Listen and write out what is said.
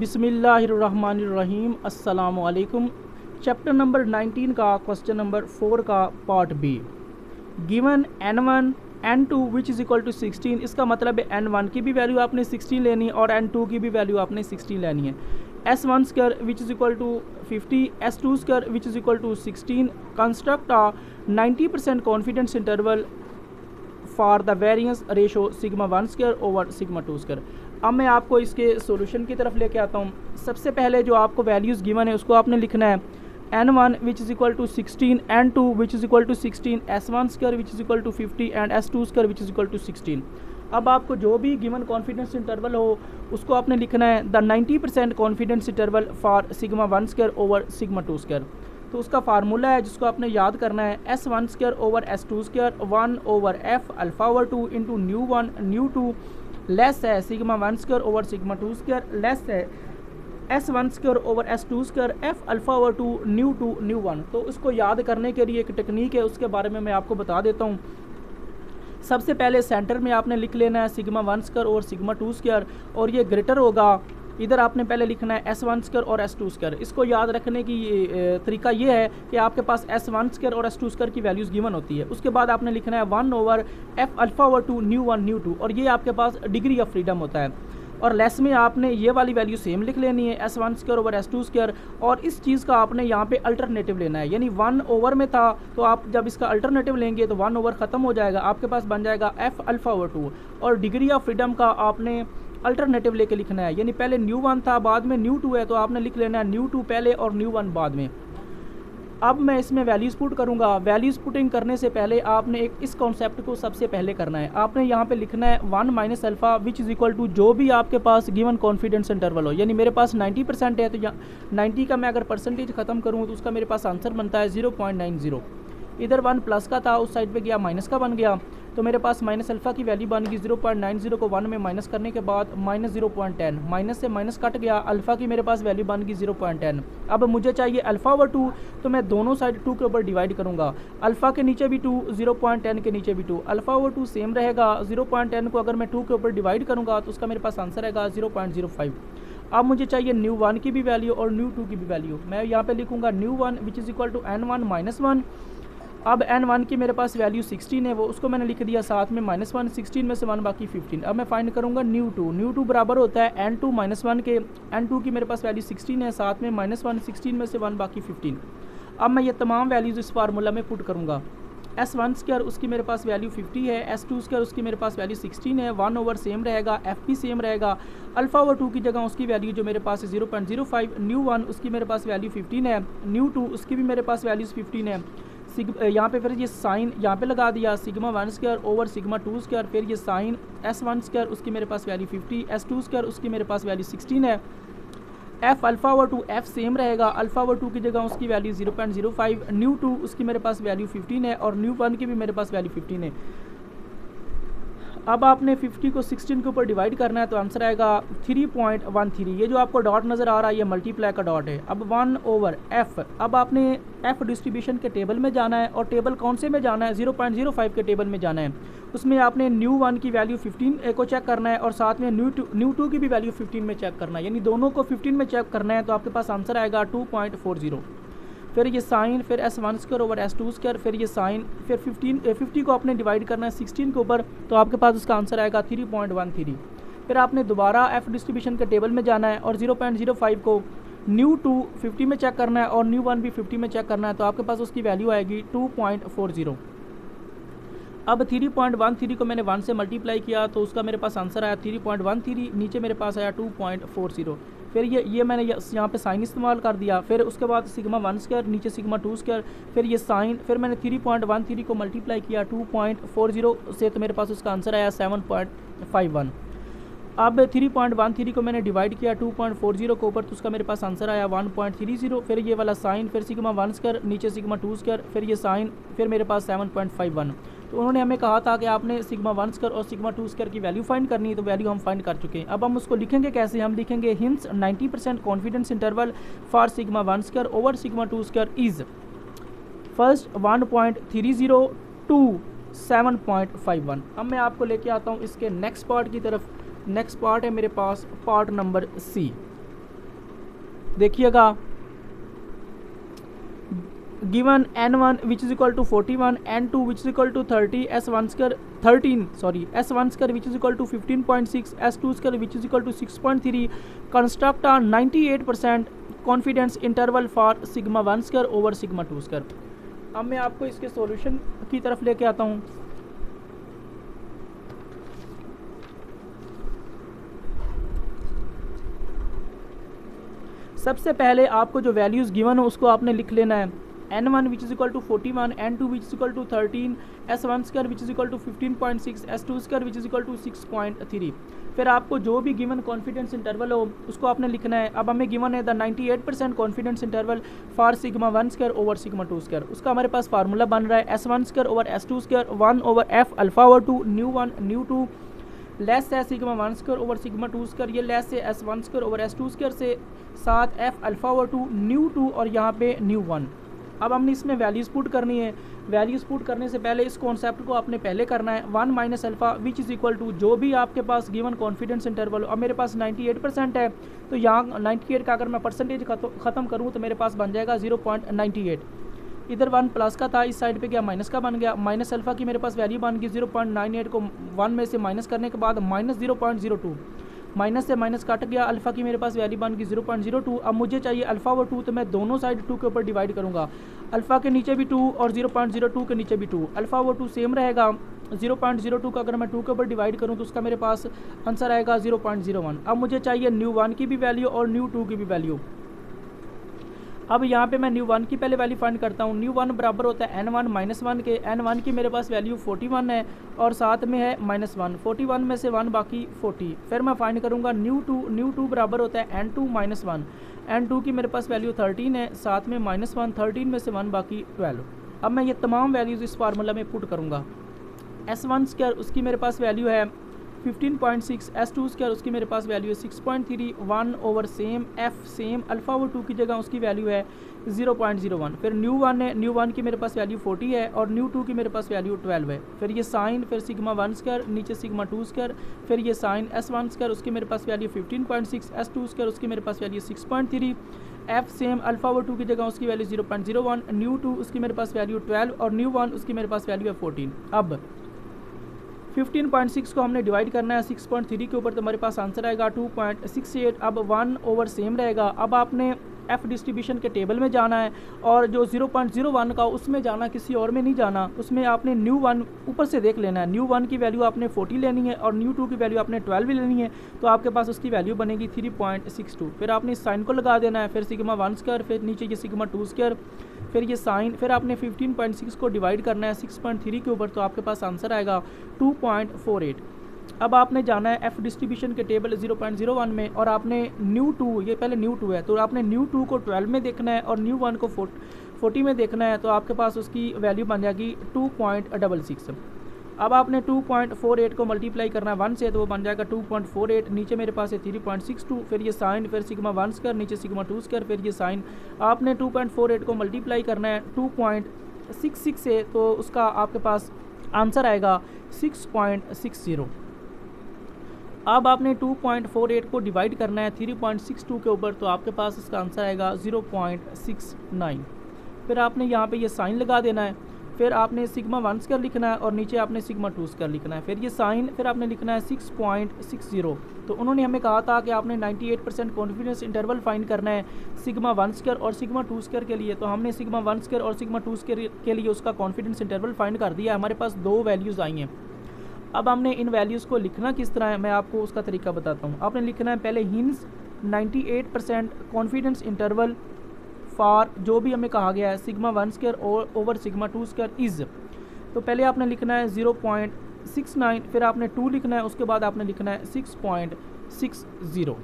बिस्मिल्लाहिर्रहमानिर्रहीम अस्सलामुअलैकुम। Chapter number 19 का क्वेश्चन नंबर 4 का part B. Given n1 n2 which is equal to 16। इसका मतलब है n1 की भी वैल्यू आपने 16 लेनी है और n2 की भी वैल्यू आपने 16 लेनी है। s1 square which is equal to 50, s2 square which is equal to 16। Construct a 90% confidence interval for the variance ratio sigma 1 square over sigma 2 square. अब मैं आपको इसके सॉल्यूशन की तरफ लेके आता हूँ। सबसे पहले जो आपको वैल्यूज़ गिवन है उसको आपने लिखना है n1 which is equal to 16, n2 which is equal to 16, s1 square which is equal to 50 and s2 square which is equal to 16। अब आपको जो भी गिवन कॉन्फिडेंस इंटरवल हो उसको आपने लिखना है the 90% confidence interval for sigma 1 square over sigma 2 square. तो उसका फार्मूला है जिसको आपने याद करना है s1 square over s2 square 1 over f alpha over 2 into nu 1 nu 2 less है sigma 1 square over sigma 2 square less है s1 square over s2 square f alpha over 2 nu 1। तो इसको याद करने के लिए एक टेक्निक है, उसके बारे में मैं आपको बता देता हूँ। सबसे पहले सेंटर में आपने लिख लेना है सिग्मा 1 स्क्वायर और सिग्मा 2 स्क्वायर और ये ग्रेटर होगा। इधर आपने पहले लिखना है s1 स्क्वायर और s2 स्क्वायर। इसको याद रखने की तरीका ये है कि आपके पास s1 स्क्वायर और s2 स्क्वायर की वैल्यूज़ गिवन होती है। उसके बाद आपने लिखना है 1 over f alpha over 2 nu 1 nu 2 और ये आपके पास डिग्री ऑफ फ्रीडम होता है। और लेस में आपने ये वाली वैल्यू सेम लिख लेनी है s1 square over s2 square और इस चीज़ का आपने यहाँ पे अल्टरनेटिव लेना है। यानी 1 ओवर में था तो आप जब इसका अल्टरनेटिव लेंगे तो 1 ओवर ख़त्म हो जाएगा, आपके पास बन जाएगा f अल्फा ओवर 2 और डिग्री ऑफ फ्रीडम का आपने अल्टरनेटिव लेके लिखना है। यानी पहले न्यू 1 था बाद में न्यू 2 है तो आपने लिख लेना है न्यू 2 पहले और न्यू 1 बाद में। अब मैं इसमें वैल्यूज़ पुट करूँगा। वैल्यूज़ पुटिंग करने से पहले आपने एक इस कॉन्सेप्ट को सबसे पहले करना है। आपने यहाँ पे लिखना है 1 minus alpha which is equal to जो भी आपके पास गिवन कॉन्फिडेंस इंटरवल हो। यानी मेरे पास 90% है तो 90 का मैं अगर परसेंटेज ख़त्म करूँ तो उसका मेरे पास आंसर बनता है 0.90। इधर 1 प्लस का था उस साइड पे गया माइनस का बन गया तो मेरे पास माइनस अल्फ़ा की वैल्यू बन गई 0.90 को 1 में माइनस करने के बाद माइनस 0.10, माइनस से माइनस कट गया, अल्फ़ा की मेरे पास वैल्यू बन गई 0.10। अब मुझे चाहिए अल्फ़ा ओवर 2 तो मैं दोनों साइड 2 के ऊपर डिवाइड करूँगा। अल्फ़ा के नीचे भी 2, 0.10 के नीचे भी 2, अल्फ़ा ओवर 2 सेम रहेगा। 0.10 को अगर मैं 2 के ऊपर डिवाइड करूँगा तो उसका मेरे पास आंसर आएगा 0.05। अब मुझे चाहिए न्यू 1 की भी वैल्यू और न्यू 2 की भी वैल्यू। मैं यहाँ पे लिखूँगा nu 1 which is equal to n1 minus 1। अब n1 की मेरे पास वैल्यू 16 है वो उसको मैंने लिख दिया साथ में माइनस 1, 16 में से 1 बाकी 15। अब मैं फाइंड करूँगा न्यू 2। न्यू 2 बराबर होता है n2 माइनस 1 के। n2 की मेरे पास वैल्यू 16 है साथ में माइनस 1, 16 में से 1 बाकी 15। अब मैं ये तमाम वैल्यूज़ इस फार्मूला में पुट करूँगा। s1 स्क्वायर उसकी मेरे पास वैल्यू 50 है, s2 स्क्वायर उसकी मेरे पास वैल्यू 16 है, 1 ओवर सेम रहेगा, f भी सेम रहेगा। अल्फ़ा ओवर 2 की जगह उसकी वैल्यू जो मेरे पास है 0.05, न्यू 1 उसकी मेरे पास वैल्यू 15 है, न्यू 2 उसकी भी मेरे पास वैल्यूज़ 15 है। यहाँ पे फिर ये साइन यहाँ पे लगा दिया sigma 1 square over sigma 2 square, फिर ये साइन s1 स्क्वायर उसकी मेरे पास वैल्यू 50, s2 स्क्वायर उसकी मेरे पास वैल्यू 16 है। f alpha over 2 f same रहेगा, अल्फ़ा ओवर 2 की जगह उसकी वैल्यू 0.05, न्यू 2 उसकी मेरे पास वैल्यू 15 है और न्यू 1 की भी मेरे पास वैल्यू 15 है। अब आपने 50 को 16 के ऊपर डिवाइड करना है तो आंसर आएगा 3.13। ये जो आपको डॉट नज़र आ रहा है ये मल्टीप्लाई का डॉट है। अब 1 ओवर f, अब आपने f डिस्ट्रीब्यूशन के टेबल में जाना है और टेबल कौन से में जाना है 0.05 के टेबल में जाना है। उसमें आपने न्यू 1 की वैल्यू 15 को चेक करना है और साथ में न्यू 2 की भी वैल्यू 15 में चेक करना है। यानी दोनों को 15 में चेक करना है तो आपके पास आंसर आएगा 2.40। फिर ये साइन, फिर s1 square over s2 square, फिर ये साइन, फिर 50 को आपने डिवाइड करना है 16 के ऊपर तो आपके पास उसका आंसर आएगा 3.13। फिर आपने दोबारा f डिस्ट्रीब्यूशन के टेबल में जाना है और 0.05 को न्यू 2 50 में चेक करना है और न्यू 1 भी 50 में चेक करना है तो आपके पास उसकी वैल्यू आएगी 2.40। अब 3.13 को मैंने 1 से मल्टीप्लाई किया तो उसका मेरे पास आंसर आया 3.13, नीचे मेरे पास आया 2.40। फिर ये मैंने यहाँ पे साइन इस्तेमाल कर दिया। फिर उसके बाद सिग्मा 1 स्क्वायर नीचे सिग्मा 2 स्क्वायर, फिर ये साइन, फिर मैंने 3.13 को मल्टीप्लाई किया 2.40 से तो मेरे पास उसका आंसर आया 7.51। अब 3.13 को मैंने डिवाइड किया 2.40 के ऊपर तो उसका मेरे पास आंसर आया 1.30। फिर ये वाला साइन, फिर सिग्मा 1 स्क्वायर नीचे सिग्मा 2 स्क्वायर, फिर ये साइन, फिर मेरे पास 7.51। तो उन्होंने हमें कहा था कि आपने सिग्मा 1 स्क्वायर और सिग्मा 2 स्क्वायर की वैल्यू फाइंड करनी है तो वैल्यू हम फाइंड कर चुके हैं। अब हम उसको लिखेंगे कैसे, हम लिखेंगे hence 90% confidence interval for sigma 1 square over sigma 2 square is first 1.30 to 7.51। अब मैं आपको लेके आता हूँ इसके नेक्स्ट पार्ट की तरफ। नेक्स्ट पार्ट है मेरे पास पार्ट नंबर सी। देखिएगा, given n1 which is equal to 41, n2 which is equal to 30, s1 square 13 sorry s1 square which is equal to 15.6, s2 square which is equal to 6.3, construct a 98% confidence interval for sigma 1 square over sigma 2 square. अब मैं आपको इसके solution की तरफ लेके आता हूँ। सबसे पहले आपको जो वैल्यूज़ गिवन हो उसको आपने लिख लेना है। n1 which is equal to 41, n2 which is equal to 13, s1 square which is equal to 15.6, s2 square which is equal to 6.3। फिर आपको जो भी गिवन कॉन्फिडेंस इंटरवल हो उसको आपने लिखना है। अब हमें गिवन है the 98% confidence interval for sigma 1 square over sigma 2 square. उसका हमारे पास फार्मूला बन रहा है s1 square over s2 square 1 over f alpha over 2 nu 1 nu 2 less है sigma 1 square over sigma 2 square, ये लेस है s1 square over s2 square से, साथ f अल्फा ओवर 2 न्यू 2 और यहाँ पे न्यू 1। अब हमने इसमें वैल्यूज़ पुट करनी है। वैल्यूज़ पुट करने से पहले इस कॉन्सेप्ट को आपने पहले करना है। 1 minus alpha which is equal to जो भी आपके पास गिवन कॉन्फिडेंस इंटरवल। अब मेरे पास 98% है, तो यहाँ 98 का अगर मैं परसेंटेज ख़त्म करूँ तो मेरे पास बन जाएगा 0.98। इधर 1 प्लस का था, इस साइड पे गया माइनस का बन गया। माइनस अल्फ़ा की मेरे पास वैल्यू बन गई 0.98 को 1 में से माइनस करने के बाद माइनस 0.02, माइनस से माइनस कट गया। अल्फ़ा की मेरे पास वैल्यू बन गई 0.02। अब मुझे चाहिए अल्फ़ा ओवर 2, तो मैं दोनों साइड 2 के ऊपर डिवाइड करूँगा। अल्फ़ा के नीचे भी 2 और 0.02 के नीचे भी 2। अल्फ़ा ओवर 2 सेम रहेगा। 0.02 का अगर मैं 2 के ऊपर डिवाइड करूँ तो उसका मेरे पास आंसर आएगा 0.01। अब मुझे चाहिए न्यू 1 की भी वैल्यू और न्यू 2 की भी वैल्यू। अब यहाँ पे मैं न्यू 1 की पहले वैल्यू फाइंड करता हूँ। न्यू 1 बराबर होता है n1 माइनस 1 के। n1 की मेरे पास वैल्यू 41 है और साथ में है माइनस 1। 41 में से 1 बाकी 40। फिर मैं फाइंड करूँगा न्यू 2। न्यू 2 बराबर होता है n2 माइनस 1। n2 की मेरे पास वैल्यू 13 है, साथ में माइनस 1। 13 में से 1 बाकी 12। अब मैं ये तमाम वैल्यूज़ इस फार्मूला में पुट करूँगा। s1 स्क्वायर उसकी मेरे पास वैल्यू है 15.6, s2 स्क्वायर उसकी मेरे पास वैल्यू है 6.3, 1 over same f same alpha over 2 की जगह उसकी वैल्यू है 0.01। फिर न्यू 1 है, न्यू 1 की मेरे पास वैल्यू 40 है और न्यू 2 की मेरे पास वैल्यू 12 है। फिर ये साइन, फिर सिग्मा 1 स्क्वायर नीचे सिग्मा 2 स्क्वायर, फिर ये साइन s1 स्क्वायर उसकी मेरे पास वैल्यू 15.6, s2 स्क्वायर उसकी मेरे पास value 6.3, f same alpha over 2 की जगह उसकी वैल्यू 0.01, न्यू 2 उसकी मेरे पास वैल्यू 12 और न्यू 1 उसकी मेरे पास वैल्यू है 14। अब 15.6 को हमने डिवाइड करना है 6.3 के ऊपर, तो हमारे पास आंसर आएगा 2.68। अब 1 ओवर सेम रहेगा। अब आपने एफ डिस्ट्रीब्यूशन के टेबल में जाना है और जो 0.01 का उसमें जाना, किसी और में नहीं जाना। उसमें आपने न्यू 1 ऊपर से देख लेना है। न्यू 1 की वैल्यू आपने 40 लेनी है और न्यू 2 की वैल्यू आपने 12 लेनी है, तो आपके पास उसकी वैल्यू बनेगी 3.62। फिर आपने इस साइन को लगा देना है, फिर सिग्मा 1 स्क्वायर, फिर नीचे ये सिग्मा 2 स्क्वायर, फिर ये साइन, फिर आपने 15.6 को डिवाइड करना है 6.3 के ऊपर, तो आपके पास आंसर आएगा 2.48। अब आपने जाना है एफ डिस्ट्रीब्यूशन के टेबल 0.01 में और आपने न्यू 2, ये पहले न्यू 2 है, तो आपने न्यू 2 को 12 में देखना है और न्यू 1 को 40 में देखना है, तो आपके पास उसकी वैल्यू बन जाएगी 2.66। अब आपने 2.48 को मल्टीप्लाई करना है 1 से, तो वो बन जाएगा 2.48। नीचे मेरे पास है 3.62, फिर ये साइन, फिर सिग्मा 1 स्क्वायर, नीचे सिग्मा 2 स्क्वायर, फिर ये साइन। आपने 2.48 को मल्टीप्लाई करना है 2.66 से, तो उसका आपके पास आंसर आएगा 6.60। अब आपने 2.48 को डिवाइड करना है 3.62 के ऊपर, तो आपके पास इसका आंसर आएगा 0.69। फिर आपने यहाँ पे ये साइन लगा देना है, फिर आपने सिग्मा 1 स्क्वायर लिखना है और नीचे आपने सिग्मा 2 स्क्वायर लिखना है, फिर ये साइन, फिर आपने लिखना है 6.60। तो उन्होंने हमें कहा था कि आपने 98% कॉन्फिडेंस इंटरवल फाइंड करना है सिग्मा 1 स्क्वायर और सिग्मा 2 स्क्वायर के लिए। तो हमने सिग्मा 1 स्क्वायर और सिग्मा 2 स्क्वायर के लिए उसका कॉन्फिडेंस इंटरवल फाइंड कर दिया। हमारे पास 2 वैल्यूज़ आई हैं। अब हमने इन वैल्यूज़ को लिखना किस तरह है, मैं आपको उसका तरीका बताता हूँ। आपने लिखना है पहले हिंस 98% कॉन्फिडेंस इंटरवल फॉर जो भी हमें कहा गया है sigma 1 square over sigma 2 square is, तो पहले आपने लिखना है 0.69, फिर आपने 2 लिखना है, उसके बाद आपने लिखना है 6.60।